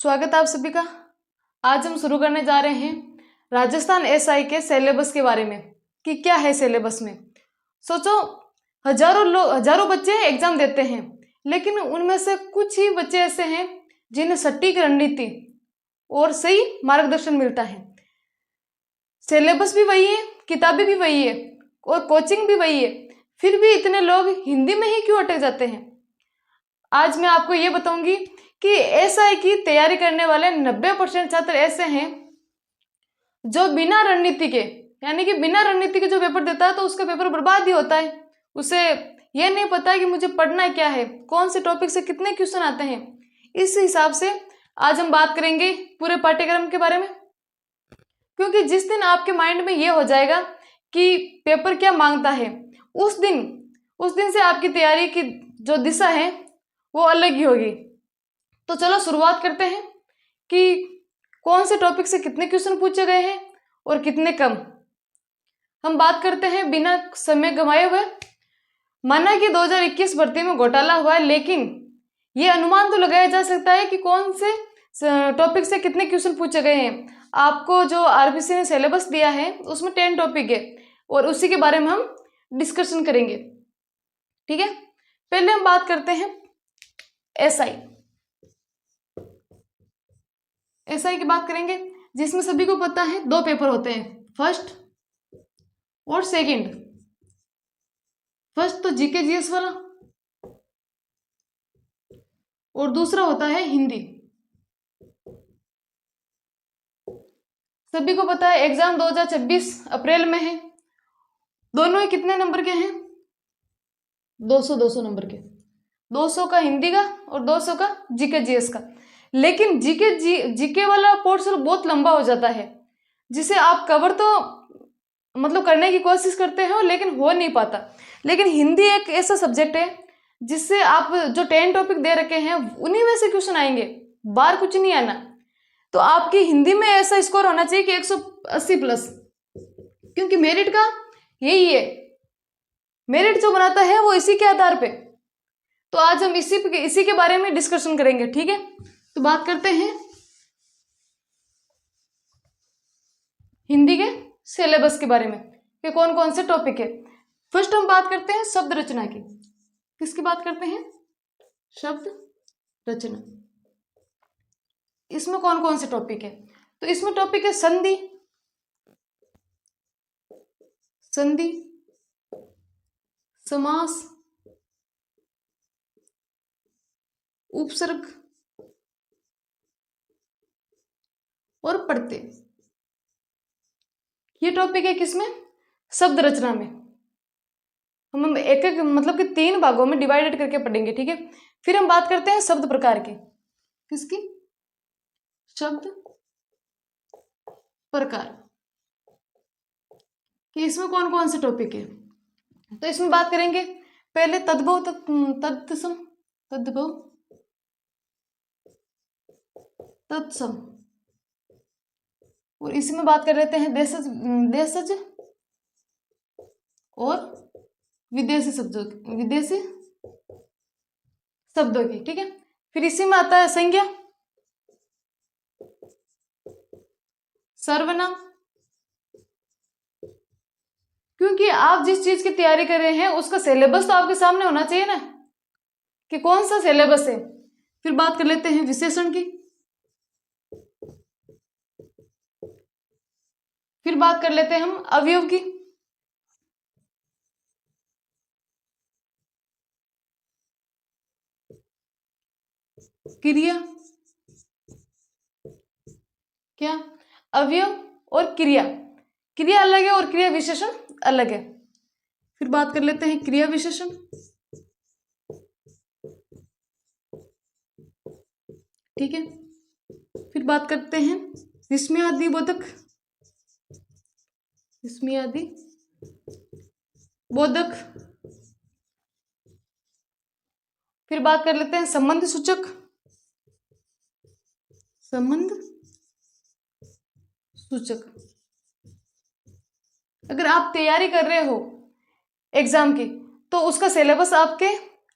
स्वागत है आप सभी का। आज हम शुरू करने जा रहे हैं राजस्थान एसआई के सिलेबस के बारे में कि क्या है सिलेबस में। सोचो, हजारों बच्चे एग्जाम देते हैं, लेकिन उनमें से कुछ ही बच्चे ऐसे हैं जिन्हें सटीक रणनीति और सही मार्गदर्शन मिलता है। सिलेबस भी वही है, किताबें भी वही है और कोचिंग भी वही है, फिर भी इतने लोग हिंदी में ही क्यों अटक जाते हैं। आज मैं आपको ये बताऊंगी कि एसआई की तैयारी करने वाले 90% छात्र ऐसे हैं जो बिना रणनीति के, यानी कि बिना रणनीति के जो पेपर देता है तो उसका पेपर बर्बाद ही होता है। उसे ये नहीं पता है कि मुझे पढ़ना क्या है, कौन से टॉपिक से कितने क्वेश्चन आते हैं। इस हिसाब से आज हम बात करेंगे पूरे पाठ्यक्रम के बारे में, क्योंकि जिस दिन आपके माइंड में ये हो जाएगा कि पेपर क्या मांगता है, उस दिन से आपकी तैयारी की जो दिशा है वो अलग ही होगी। तो चलो शुरुआत करते हैं कि कौन से टॉपिक से कितने क्वेश्चन पूछे गए हैं और कितने कम। हम बात करते हैं बिना समय गंवाए हुए। माना कि 2021 भर्ती में घोटाला हुआ है, लेकिन ये अनुमान तो लगाया जा सकता है कि कौन से टॉपिक से कितने क्वेश्चन पूछे गए हैं। आपको जो आरबीसी ने सिलेबस दिया है उसमें 10 टॉपिक है और उसी के बारे में हम डिस्कशन करेंगे। ठीक है, पहले हम बात करते हैं एसआई की बात करेंगे, जिसमें सभी को पता है 2 पेपर होते हैं, फर्स्ट और सेकंड। फर्स्ट तो जीके जीएस वाला और दूसरा होता है हिंदी। सभी को पता है एग्जाम 2026 अप्रैल में है। दोनों ही कितने नंबर के हैं? 200 नंबर के। 200 का हिंदी का और 200 का जीके जीएस का। लेकिन जीके वाला पोर्शन बहुत लंबा हो जाता है, जिसे आप कवर तो मतलब करने की कोशिश करते हो लेकिन हो नहीं पाता। लेकिन हिंदी एक ऐसा सब्जेक्ट है जिससे आप जो 10 टॉपिक दे रखे हैं उन्हीं में से क्वेश्चन आएंगे, बाहर कुछ नहीं आना। तो आपकी हिंदी में ऐसा स्कोर होना चाहिए कि 180 प्लस, क्योंकि मेरिट का यही है, मेरिट जो बनाता है वो इसी के आधार पे। तो आज हम इसी के बारे में डिस्कशन करेंगे। ठीक है, तो बात करते हैं हिंदी के सिलेबस के बारे में कि कौन कौन से टॉपिक है। फर्स्ट हम बात करते हैं शब्द रचना की। किसकी बात करते हैं? शब्द रचना। इसमें कौन कौन से टॉपिक है? तो इसमें टॉपिक है संधि, समास, उपसर्ग और प्रत्यय। ये टॉपिक है किसमें? शब्द रचना में। हम एक एक मतलब कि 3 भागों में डिवाइडेड करके पढ़ेंगे। ठीक है, फिर हम बात करते हैं शब्द प्रकार की। किसकी? शब्द प्रकार कि इसमें कौन कौन से टॉपिक है। तो इसमें बात करेंगे पहले तद्भव, तत्सम, तद्भव, तत्सम, और इसमें बात कर लेते हैं देशज और विदेशी शब्दों की। ठीक है, फिर इसी में आता है संज्ञा, सर्वनाम। क्योंकि आप जिस चीज की तैयारी कर रहे हैं उसका सिलेबस तो आपके सामने होना चाहिए ना, कि कौन सा सिलेबस है। फिर बात कर लेते हैं विशेषण की, फिर बात कर लेते हैं हम अवयव की, क्रिया, क्या अवयव और क्रिया अलग है और क्रिया विशेषण अलग है। फिर बात कर लेते हैं क्रिया विशेषण, ठीक है। फिर बात करते हैं विस्मयादि बोधक, फिर बात कर लेते हैं संबंध सूचक, अगर आप तैयारी कर रहे हो एग्जाम की तो उसका सिलेबस आपके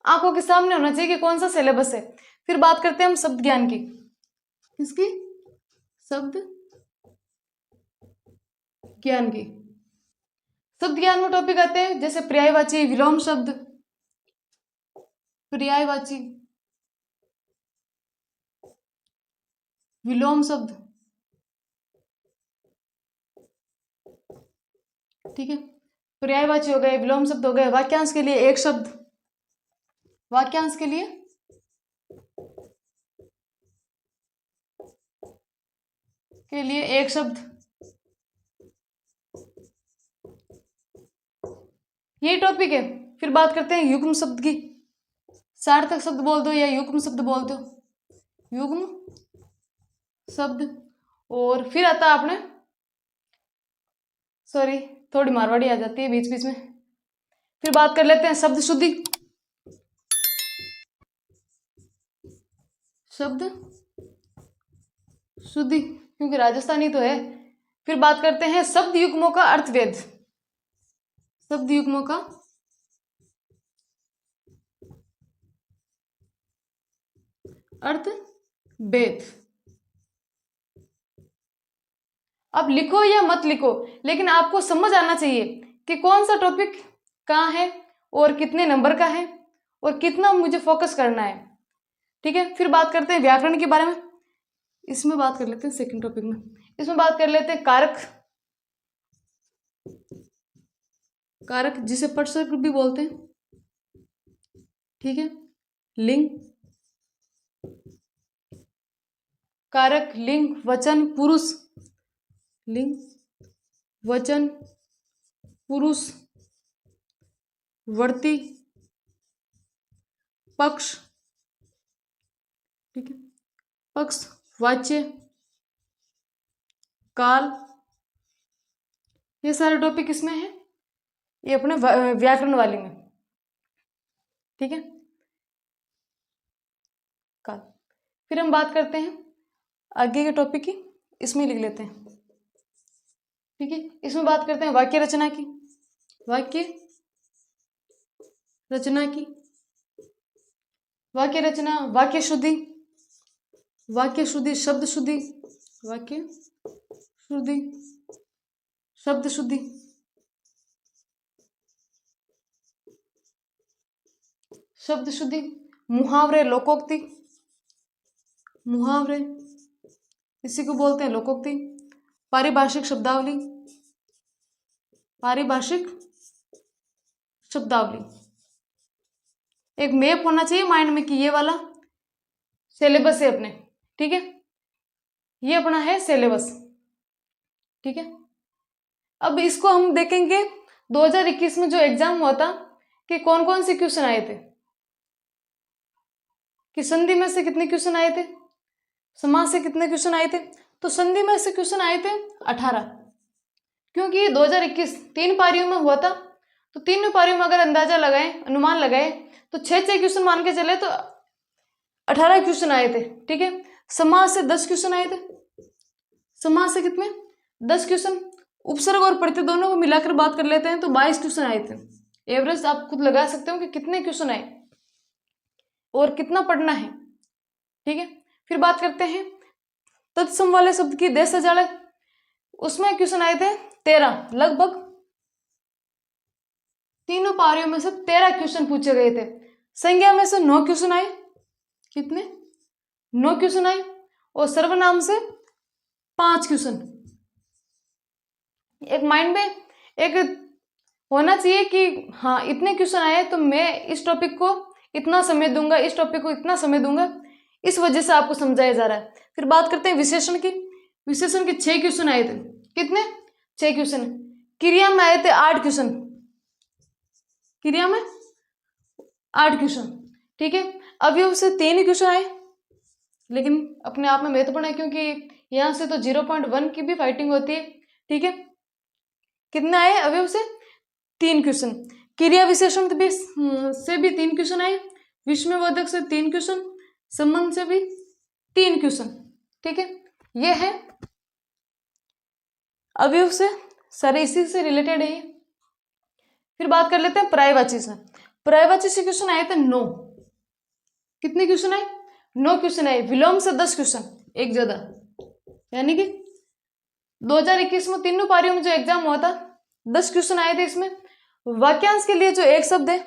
आंखों के सामने होना चाहिए कि कौन सा सिलेबस है। फिर बात करते हैं हम शब्द ज्ञान की, किसकी? शब्द ज्ञान की। शब्द ज्ञान में टॉपिक आते हैं जैसे पर्यायवाची, विलोम शब्द, पर्यायवाची, विलोम शब्द, ठीक है। पर्यायवाची हो गए, विलोम शब्द हो गए। वाक्यांश के लिए एक शब्द, वाक्यांश के लिए एक शब्द, ये टॉपिक है। फिर बात करते हैं युग्म शब्द की। सार्थक शब्द बोल दो या युग्म शब्द बोल दो, युग्म शब्द। और फिर आता है आपने, सॉरी थोड़ी मारवाड़ी आ जाती है बीच बीच में। फिर बात कर लेते हैं शब्द शुद्धि, शब्द शुद्धि क्योंकि राजस्थानी तो है। फिर बात करते हैं शब्द युग्मों का अर्थभेद, शब्द युग्मों का अर्थभेद। अब लिखो या मत लिखो, लेकिन आपको समझ आना चाहिए कि कौन सा टॉपिक कहाँ है और कितने नंबर का है और कितना मुझे फोकस करना है, ठीक है। फिर बात करते हैं व्याकरण के बारे में, इसमें बात कर लेते हैं सेकंड टॉपिक में। इसमें बात कर लेते हैं कारक, कारक जिसे पटशब्द भी बोलते हैं, ठीक है। लिंग, कारक, लिंग, वचन, पुरुष, लिंग, वचन, पुरुष, वर्ती, पक्ष, ठीक है, पक्ष, वाच्य, काल, ये सारे टॉपिक इसमें है, ये अपने व्याकरण वाले में, ठीक है, काल। फिर हम बात करते हैं आगे के टॉपिक की, इसमें लिख लेते हैं, ठीक है। इसमें बात करते हैं वाक्य रचना की, वाक्य रचना की, वाक्य रचना, वाक्य शुद्धि, वाक्य शुद्धि, शब्द शुद्धि, वाक्य शुद्धि, शब्द शुद्धि, शब्द शुद्धि, मुहावरे, लोकोक्ति, मुहावरे इसी को बोलते हैं लोकोक्ति, पारिभाषिक शब्दावली, पारिभाषिक शब्दावली। एक मैप होना चाहिए माइंड में कि ये वाला सिलेबस है अपने, ठीक है, ये अपना है सिलेबस, ठीक है। अब इसको हम देखेंगे 2021 में जो एग्जाम हुआ था कि कौन कौन से क्वेश्चन आए थे, कि संधि में से कितने क्वेश्चन आए थे, समास से कितने क्वेश्चन आए थे। तो संधि में से क्वेश्चन आए थे 18, क्योंकि 2021 3 पारियों में हुआ था, तो 3 पारियों में अगर अंदाजा लगाए, अनुमान लगाए, तो 6 क्वेश्चन मान के चले तो 18 क्वेश्चन आए थे, ठीक है। समास से 10 क्वेश्चन आए थे, समास से कितने 10 क्वेश्चन, उपसर्ग और प्रत्यय दोनों को मिलाकर बात कर लेते हैं तो 22 क्वेश्चन आए थे। एवरेज आप खुद लगा सकते हो कि कितने क्वेश्चन आए और कितना पढ़ना है, ठीक है। फिर बात करते हैं तत्सम वाले शब्द की देश सजाड़े, उसमें क्वेश्चन आए थे 13, लगभग 3 पारियों में से 13 क्वेश्चन पूछे गए थे। संज्ञा में से 9 क्वेश्चन आए, कितने 9 क्वेश्चन आए, और सर्वनाम से 5 क्वेश्चन। एक माइंड में एक होना चाहिए कि हाँ इतने क्वेश्चन आए तो मैं इस टॉपिक को इतना समय दूंगा, इस टॉपिक को इतना समय दूंगा, इस वजह से आपको समझाया जा रहा है। फिर बात करते हैं विशेषण की, विशेषण के 6 क्वेश्चन आए थे, कितने 6 क्वेश्चन। क्रिया में आए थे 8 क्वेश्चन, क्रिया में 8 क्वेश्चन, ठीक है। अवयव से 3 क्वेश्चन आए, लेकिन अपने आप में महत्वपूर्ण है क्योंकि यहाँ से तो 0.1 की भी फाइटिंग होती है, ठीक है। कितने आए अवयव से 3 क्वेश्चन, क्रिया विशेषण से भी 3 क्वेश्चन आए, विस्मयवर्धक से 3 क्वेश्चन, संबंध से भी 3 क्वेश्चन, ठीक है। ये है अवयव से, सारे इसी से रिलेटेड है ये। फिर बात कर लेते हैं पर्यायवाची से, पर्यायवाची से क्वेश्चन आए थे 9, कितने क्वेश्चन आए 9 क्वेश्चन आए। विलोम से 10 क्वेश्चन, एक ज़्यादा, यानी कि 2021 में तीनों पारियों में जो एग्जाम हुआ था 10 क्वेश्चन आए थे इसमें। वाक्यांश के लिए जो एक शब्द है,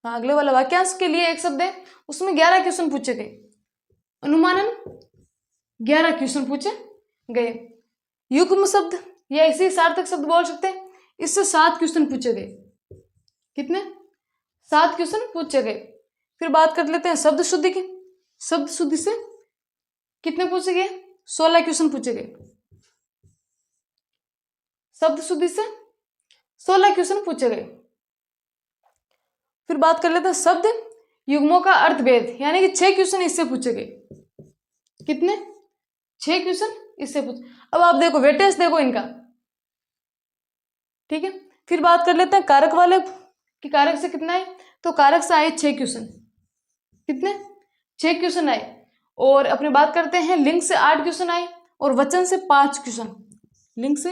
हाँ अगले वाला वाक्यांश के लिए एक शब्द है, उसमें 11 क्वेश्चन पूछे गए, अनुमानन 11 क्वेश्चन पूछे गए। युग्म शब्द या इसी सार्थक शब्द बोल सकते हैं, इससे 7 क्वेश्चन पूछे गए। कितने? 7 क्वेश्चन पूछे गए। फिर बात कर लेते हैं शब्द शुद्धि की। शब्द शुद्धि से कितने पूछे गए? 16 क्वेश्चन पूछे गए। शब्द शुद्धि से 16 क्वेश्चन पूछे गए। फिर बात कर लेते हैं शब्द युग्मों का अर्थभेद, यानी कि 6 क्वेश्चन इससे पूछे गए। कितने? 6 क्वेश्चन इससे पूछे। अब आप देखो वेटेज देखो इनका, ठीक है। फिर बात कर लेते हैं कारक वाले कि कारक से कितना है, तो कारक से आए 6 क्वेश्चन। कितने? 6 क्वेश्चन आए। और अपने बात करते हैं लिंग से 8 क्वेश्चन आए और वचन से 5 क्वेश्चन। लिंग से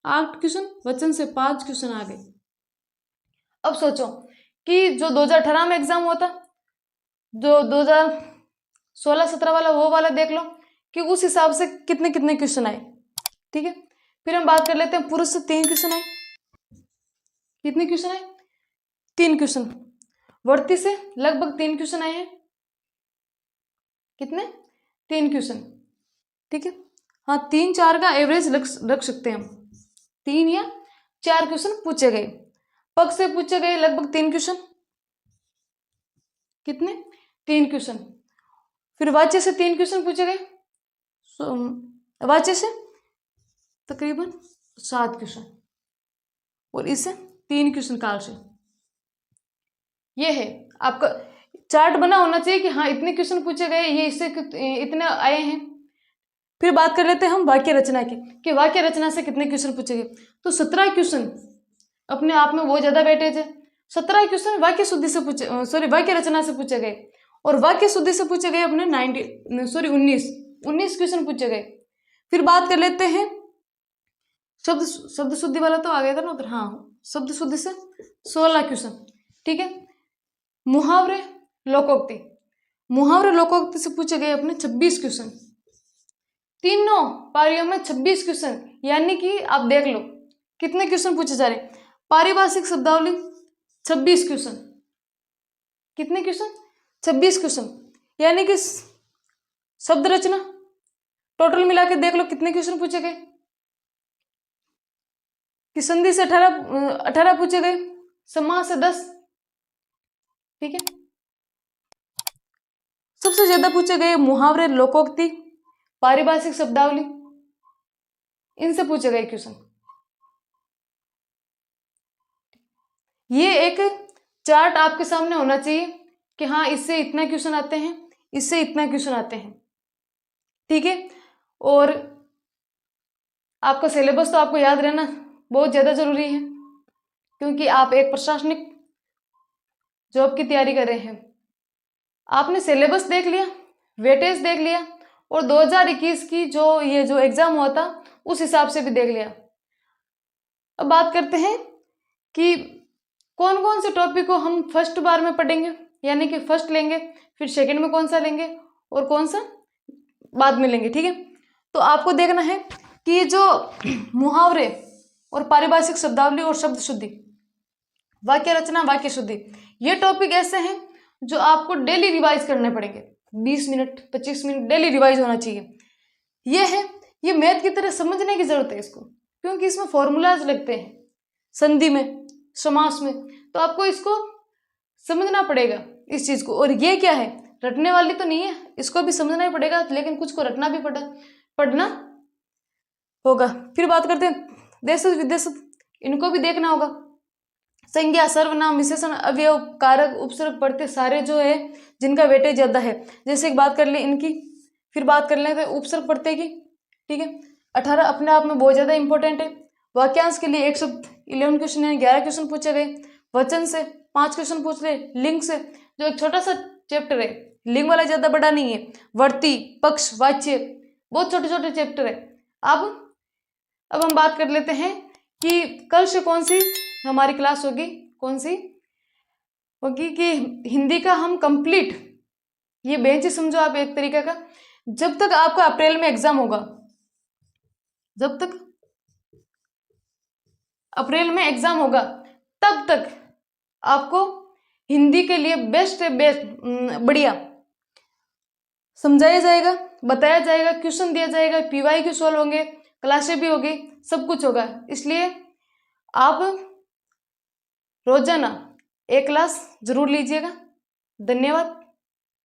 8 क्वेश्चन, वचन से 5 क्वेश्चन आ गए। अब सोचो कि जो 2018 में एग्जाम हुआ था, जो 2016-17 वाला, वो वाला देख लो कि उस हिसाब से कितने कितने क्वेश्चन आए, ठीक है। फिर हम बात कर लेते हैं पुरुष से 3 क्वेश्चन आए। कितने क्वेश्चन आए? 3 क्वेश्चन। वर्ती से लगभग 3 क्वेश्चन आए हैं। कितने? 3 क्वेश्चन, ठीक है। हाँ 3-4 का एवरेज रख सकते हैं हम, 3 या 4 क्वेश्चन पूछे गए। पग से पूछे गए लगभग 3 क्वेश्चन। कितने? 3 क्वेश्चन। फिर वाच्य से 3 क्वेश्चन पूछे गए। वाच्य से तकरीबन 7 क्वेश्चन और इससे 3 क्वेश्चन काल से। ये है आपका चार्ट बना होना चाहिए कि हाँ इतने क्वेश्चन पूछे गए, ये इससे इतने आए हैं। फिर बात कर लेते हैं हम वाक्य रचना की कि वाक्य रचना से कितने क्वेश्चन पूछे गए। तो 17 क्वेश्चन अपने आप में बहुत ज्यादा वेटेज है। 17 क्वेश्चन वाक्य शुद्धि से पूछे, वाक्य रचना से पूछे गए और वाक्य शुद्धि से पूछे गए अपने 19 क्वेश्चन पूछे गए। फिर बात कर लेते हैं शब्द शुद्धि वाला तो आ गया था ना उधर, हाँ शब्द शुद्धि से 16 क्वेश्चन, ठीक है। मुहावरे लोकोक्ति, मुहावरे लोकोक्ति से पूछे गए अपने 26 क्वेश्चन। तीनों पारियों में 26 क्वेश्चन, यानी कि आप देख लो कितने क्वेश्चन पूछे जा रहे। पारिभाषिक शब्दावली 26 क्वेश्चन। कितने क्वेश्चन? 26 क्वेश्चन, यानी कि शब्द रचना टोटल मिला के देख लो कितने क्वेश्चन पूछे गए। कि संधि से 18 पूछे गए, समास से 10, ठीक है। सबसे ज्यादा पूछे गए मुहावरे लोकोक्ति पारिभाषिक शब्दावली, इनसे पूछे गए क्वेश्चन। ये एक चार्ट आपके सामने होना चाहिए कि हाँ इससे इतना क्वेश्चन आते हैं, इससे इतना क्वेश्चन आते हैं, ठीक है। और आपका सिलेबस तो आपको याद रहना बहुत ज़्यादा ज़रूरी है, क्योंकि आप एक प्रशासनिक जॉब की तैयारी कर रहे हैं। आपने सिलेबस देख लिया, वेटेज देख लिया और 2021 की जो एग्ज़ाम हुआ था उस हिसाब से भी देख लिया। अब बात करते हैं कि कौन कौन से टॉपिक को हम फर्स्ट बार में पढ़ेंगे, यानी कि फर्स्ट लेंगे, फिर सेकंड में कौन सा लेंगे और कौन सा बाद में लेंगे, ठीक है। तो आपको देखना है कि जो मुहावरे और पारिभाषिक शब्दावली और शब्द शुद्धि, वाक्य रचना, वाक्य शुद्धि, ये टॉपिक ऐसे हैं जो आपको डेली रिवाइज करने पड़ेंगे। 20 मिनट 25 मिनट डेली रिवाइज होना चाहिए। ये मैथ की तरह समझने की जरूरत है इसको, क्योंकि इसमें फॉर्मूलाज लगते हैं संधि में, समास में, तो आपको इसको समझना पड़ेगा इस चीज को। और ये क्या है, रटने वाली तो नहीं है, इसको भी समझना ही पड़ेगा, लेकिन कुछ को रटना भी पढ़ना होगा। फिर बात करते हैं देश विदेश, इनको भी देखना होगा। संज्ञा, सर्वनाम, विशेषण, अवयव, कारक, उपसर्ग पढ़ते सारे जो है जिनका वेटेज ज्यादा है, जैसे एक बात कर ले इनकी। फिर बात कर लेते उपसर्ग पढ़ते की, ठीक है। 18 अपने आप में बहुत ज्यादा इंपॉर्टेंट है। वाक्यांश के लिए एक शब्द 11 क्वेश्चन है, 11 क्वेश्चन पूछे गए। वचन से 5 क्वेश्चन पूछ रहे। लिंग से जो एक छोटा सा चैप्टर है, लिंग वाला ज्यादा बड़ा नहीं है। वर्ती, पक्ष, वाच्य, बहुत छोटे छोटे चैप्टर है। अब हम बात कर लेते हैं कि कल से कौन सी हमारी क्लास होगी, कौन सी होगी कि हिंदी का हम कंप्लीट, ये बेंच ही समझो आप एक तरीके का, जब तक आपका अप्रैल में एग्जाम होगा, जब तक अप्रैल में एग्जाम होगा तब तक आपको हिंदी के लिए बेस्ट है, बेस्ट बढ़िया समझाया जाएगा, बताया जाएगा, क्वेश्चन दिया जाएगा, PYQ सॉल्व होंगे, क्लासें भी होगी, सब कुछ होगा। इसलिए आप रोजाना एक क्लास जरूर लीजिएगा। धन्यवाद।